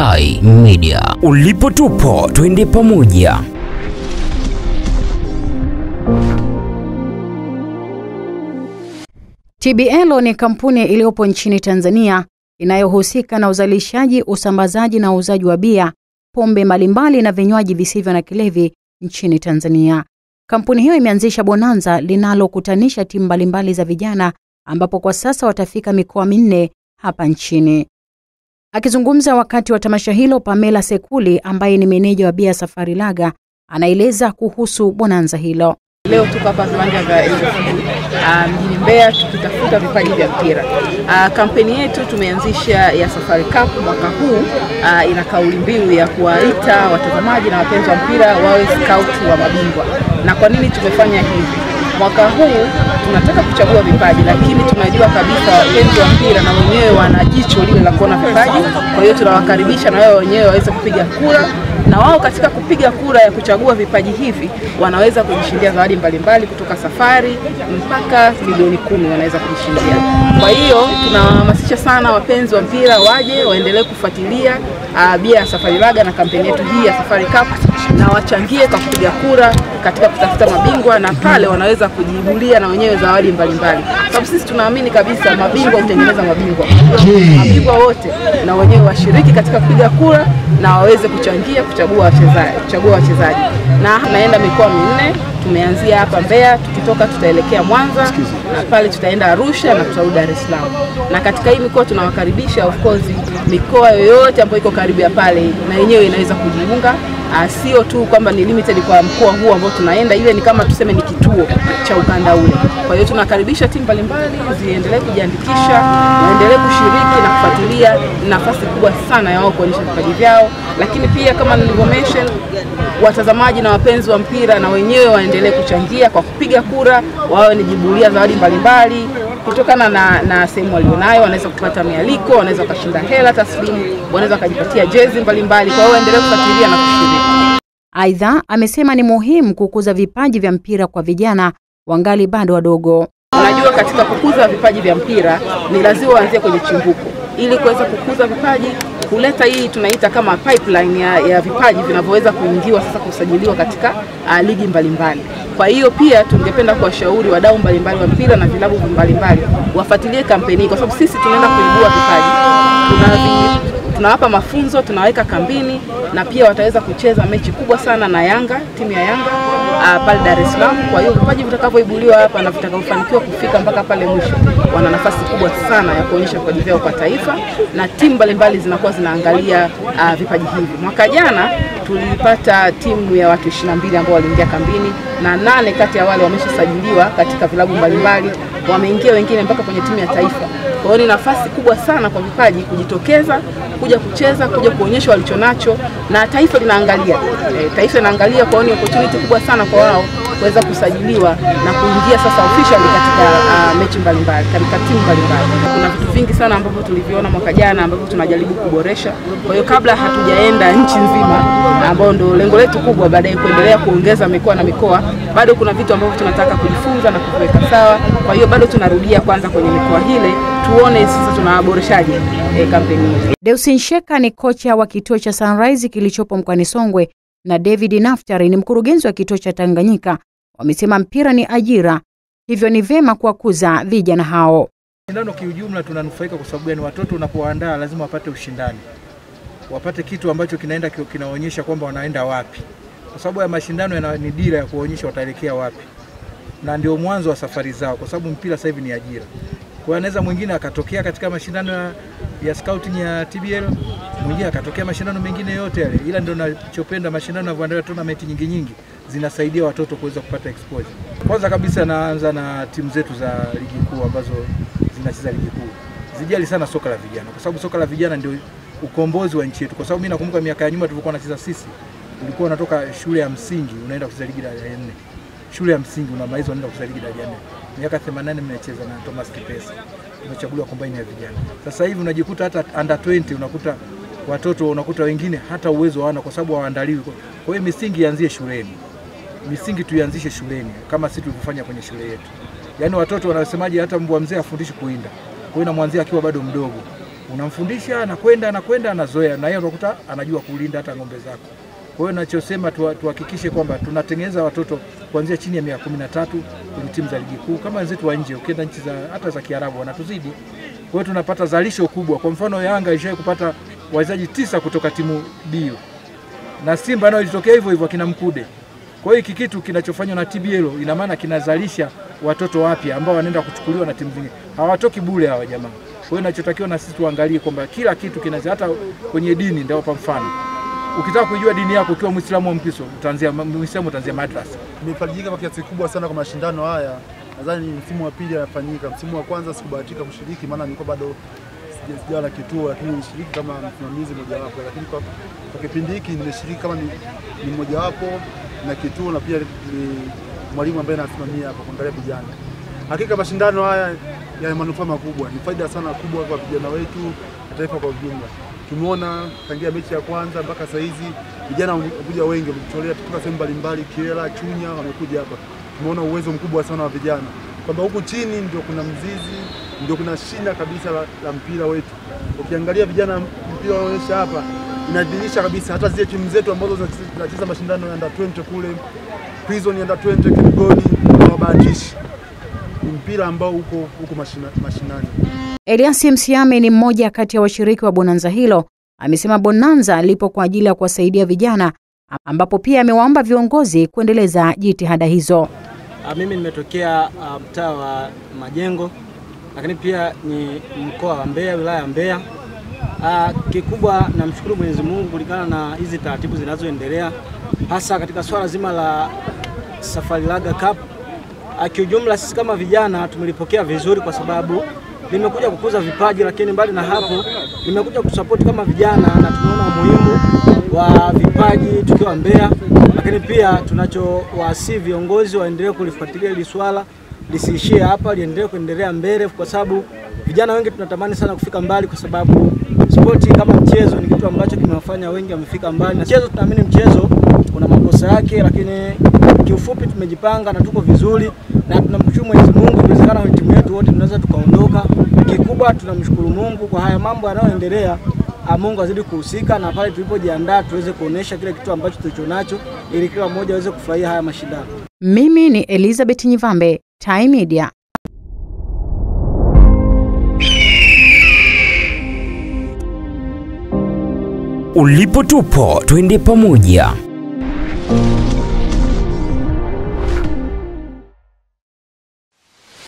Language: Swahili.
Tai Media. Ulipo tupo, twende pamoja. TBL ni kampuni iliyopo nchini Tanzania inayohusika na uzalishaji, usambazaji na uuzaji wa bia, pombe mbalimbali na vinywaji visivyo na kilevi nchini Tanzania. Kampuni hiyo imeanzisha bonanza linalokutanisha timu mbalimbali za vijana ambapo kwa sasa watafika mikoa 4 hapa nchini. Akizungumza wakati wa tamasha hilo, Pamela Sekuli ambaye ni meneja wa bia Safari Lager anaeleza kuhusu bonanza hilo. Leo tuko hapa viwanja vya mjini Mbeya tukitafuta vipaji vya mpira. Kampeni yetu tumeanzisha ya Safari Cup mwaka huu, ina kauli mbiu ya kuwaita watazamaji na wapenzi wa mpira wawe scout wa mabingwa. Na kwa nini tumefanya hivi? Mwaka huu tunataka kuchagua vipaji, lakini tunajua kabisa wapenzi wa mpira na wenyewe wana jicho lile la kuona vipaji. Kwa hiyo tunawakaribisha na wao wenyewe waweze kupiga kura, na wao katika kupiga kura ya kuchagua vipaji hivi wanaweza kujishindia zawadi mbalimbali kutoka safari mpaka milioni 10 wanaweza kujishindia. Kwa hiyo tunahamasisha sana wapenzi wa mpira waje waendelee kufuatilia bia ya Safari Lager na kampeni yetu hii ya Safari Cup, na wachangie kwa kupiga kura katika kutafuta mabingwa, na pale wanaweza kujibulia na wenyewe zawadi mbalimbali. Sababu sisi tunaamini kabisa mabingwa hutengeneza mabingwa. Mabingwa wote na wenyewe washiriki katika kupiga kura na waweze kuchangia kuchagua wachezaji. Na naenda mikoa 4, tumeanzia hapa Mbeya, tukitoka tutaelekea Mwanza, na pale tutaenda Arusha na tutarudi Dar es Salaam. Na katika hii mikoa tunawakaribisha of course mikoa yoyote ambayo iko karibu ya pale na yenyewe inaweza kujiunga. Sio tu kwamba ni limited kwa mkoa huu ambao tunaenda, ile ni kama tuseme ni kituo cha ukanda ule. Kwa hiyo tunakaribisha timu mbalimbali ziendelee kujiandikisha, waendelee kushiriki na kufuatilia. Nafasi kubwa sana ya wao kuonyesha vipaji vyao, lakini pia kama nilivyomention, watazamaji na wapenzi wa mpira na wenyewe waendelee kuchangia kwa kupiga kura, wao ni jibulia zawadi mbalimbali kutokana na sehemu walionayo. Wanaweza kupata mialiko, wanaweza kushinda hela taslimu, wanaweza kujipatia jezi mbalimbali. Kwa hiyo waendelee kufuatilia na kushiriki. Aidha, amesema ni muhimu kukuza vipaji vya mpira kwa vijana wangali bado wadogo. Unajua, katika kukuza vipaji vya mpira ni lazima uanzie kwenye chimbuko ili kuweza kukuza vipaji, kuleta hii tunaita kama pipeline ya vipaji vinavyoweza kuingiwa sasa kusajiliwa katika ligi mbalimbali. Kwa hiyo pia tungependa kuwashauri wadau mbalimbali wa mpira na vilabu mbalimbali wafuatilie kampeni, kwa sababu sisi tunaenda kuibua vipaji. Tunawapa mafunzo, tunaweka kambini, na pia wataweza kucheza mechi kubwa sana na Yanga, timu ya Yanga pale Dar es Salaam. Kwa hiyo vipaji vitakavyoibuliwa hapa na vitakavyofanikiwa kufika mpaka pale mwisho, wana nafasi kubwa sana ya kuonyesha vipaji vyao kwa taifa, na timu mbalimbali zinakuwa zinaangalia vipaji hivi. Mwaka jana tulipata timu ya watu 22 ambao waliingia kambini, na 8 kati ya wale wameshasajiliwa katika vilabu mbalimbali, wameingia wengine mpaka kwenye timu ya taifa. Kwa hiyo ni nafasi kubwa sana kwa vipaji kujitokeza, kuja kucheza, kuja kuonyesha walichonacho, na taifa linaangalia. Taifa linaangalia, kwa hiyo ni opportunity kubwa sana kwa wao kuweza kusajiliwa na kuingia sasa officially katika mechi mbalimbali, katika timu mbalimbali. Kuna vitu vingi sana ambavyo tuliviona mwaka jana ambavyo tunajaribu kuboresha. Kwa hiyo kabla hatujaenda nchi nzima, ambao ndio lengo letu kubwa baadaye kuendelea kuongeza mikoa na mikoa, bado kuna vitu ambavyo tunataka kujifunza na kuweka sawa. Kwa hiyo bado tunarudia kwanza kwenye mikoa hile, tuone sasa tunaboreshaje kampeni hii. Deusin Sheka ni kocha wa kituo cha Sunrise kilichopo mkoani Songwe, na David Naftari ni mkurugenzi wa kituo cha Tanganyika. Wamesema mpira ni ajira, hivyo ni vema kuwakuza vijana hao. Mashindano kiujumla tunanufaika kwa sababu ni watoto unapoandaa lazima wapate ushindani. Wapate kitu ambacho kinaonyesha kwamba wanaenda wapi. Kwa sababu ya mashindano ni dira ya kuonyesha wataelekea wapi. Na ndio mwanzo wa safari zao, kwa sababu mpira sasa hivi ni ajira. Kwa anaweza mwingine akatokea katika mashindano ya scouting ya TBL, mwingine akatokea mashindano mengine yote yale. Ila ndio ninachopenda mashindano yanavyoandaa tournament nyingi zinasaidia watoto kuweza kupata exposure. Kwanza kabisa naanza na timu zetu za ligi kuu ambazo zinacheza ligi kuu. Zijali sana soka la vijana, kwa sababu soka la vijana ndio ukombozi wa nchi yetu. Kwa sababu mimi nakumbuka miaka ya nyuma tulikuwa tunacheza sisi, ulikuwa unatoka shule ya msingi unaenda kucheza ligi daraja la 4. Shule ya msingi unamaliza unaenda kucheza ligi daraja la 4. Miaka 88 nimecheza na Thomas Kipesa. Tumechaguliwa combine ya vijana. Sasa hivi unajikuta hata under 20 unakuta watoto, unakuta wengine hata uwezo hawana kwa sababu hawaandaliwi. Kwa hiyo misingi ianzie shuleni. Misingi tuianzishe shuleni kama sisi tulivyofanya kwenye shule yetu. Yaani watoto wanasemaje, hata mbwa mzee afundishwe kuinda. Kwa hiyo namwanzia akiwa bado mdogo. unamfundisha anakwenda anazoea, na yeye unakuta anajua kulinda hata ng'ombe zako. Kwa hiyo ninachosema tuhakikishe kwamba tunatengeneza watoto kuanzia chini ya miaka 13 kwenye timu za ligi kuu kama wenzetu wa nje. Ukienda nchi za hata za Kiarabu wanatuzidi. Kwa hiyo tunapata zalisho kubwa. Kwa mfano Yanga ilishawahi kupata wachezaji 9 kutoka timu bio, na Simba nao ilitokea hivyo kina Mkude. Kwa hiyo hiki kitu kinachofanywa na TBL ina maana kinazalisha watoto wapya ambao wanaenda kuchukuliwa na timu zingine. Hawatoki bure hawa jamaa. Kwa hiyo ninachotakiwa na sisi tuangalie kwamba kila kitu kinaanza, hata kwenye dini. Ndio kwa mfano, ukitaka kujua dini yako ukiwa Muislamu au Mkristo, utaanzia madrasa. Nimefarijika kwa kiasi kikubwa sana kwa mashindano haya. Nadhani msimu wa pili yanafanyika. Msimu wa kwanza sikubahatika kushiriki, maana nilikuwa bado sijawa na kituo, lakini nilishiriki kama msimamizi mmoja wapo. Lakini kwa kipindi hiki nimeshiriki kama ni mmoja wapo na kituo, na pia ni mwalimu ambaye anasimamia hapa kuangalia vijana. Hakika mashindano haya yana manufaa makubwa, ni faida sana kubwa kwa vijana wetu na taifa kwa ujumla. Tumeona tangia mechi ya kwanza mpaka sasa hizi vijana wamekuja wengi, wamejitolea kutoka sehemu mbalimbali, Kiela, Chunya, wamekuja hapa. Tumeona uwezo mkubwa sana wa vijana, kwamba huku chini ndio kuna mzizi, ndio kuna shina kabisa la mpira wetu. Ukiangalia vijana mpira wanaonyesha hapa, inadhihirisha kabisa hata zile timu zetu ambazo zinacheza mashindano ya under 20 kule, Prison under 20 Kigoni, hawabahatishi. Ni mpira ambao uko mashinani. Elias Msiame ni mmoja kati ya washiriki wa bonanza hilo. Amesema bonanza lipo kwa ajili ya kuwasaidia vijana, ambapo pia amewaomba viongozi kuendeleza jitihada hizo. Mimi nimetokea mtaa wa Majengo, lakini pia ni mkoa wa Mbeya, wilaya ya Mbeya. Kikubwa namshukuru Mwenyezi Mungu kulingana na hizi taratibu zinazoendelea, hasa katika swala zima la Safari Laga Cup. Kiujumla sisi kama vijana tumelipokea vizuri kwa sababu limekuja kukuza vipaji, lakini mbali na hapo limekuja kusupport kama vijana, na tunaona umuhimu wa vipaji tukiwa Mbeya. Lakini pia tunachowaasi viongozi waendelee kulifuatilia hili swala, lisiishie hapa, liendelee kuendelea mbele, kwa sababu vijana wengi tunatamani sana kufika mbali, kwa sababu sport kama mchezo ni kitu ambacho kimewafanya wengi wamefika mbali. Na mchezo, tunaamini mchezo una makosa yake, lakini kiufupi tumejipanga na tuko vizuri, na tunamshukuru Mwenyezi Mungu. Inawezekana wa timu yetu wote tunaweza tukaondoka. Kikubwa tunamshukuru Mungu kwa haya mambo yanayoendelea. Mungu azidi kuhusika, na pale tulipojiandaa tuweze kuonesha kile kitu ambacho tulichonacho, ili kila mmoja aweze kufurahia haya mashindano. Mimi ni Elizabeth Nyivambe, Time Media. Ulipo tupo, twende pamoja.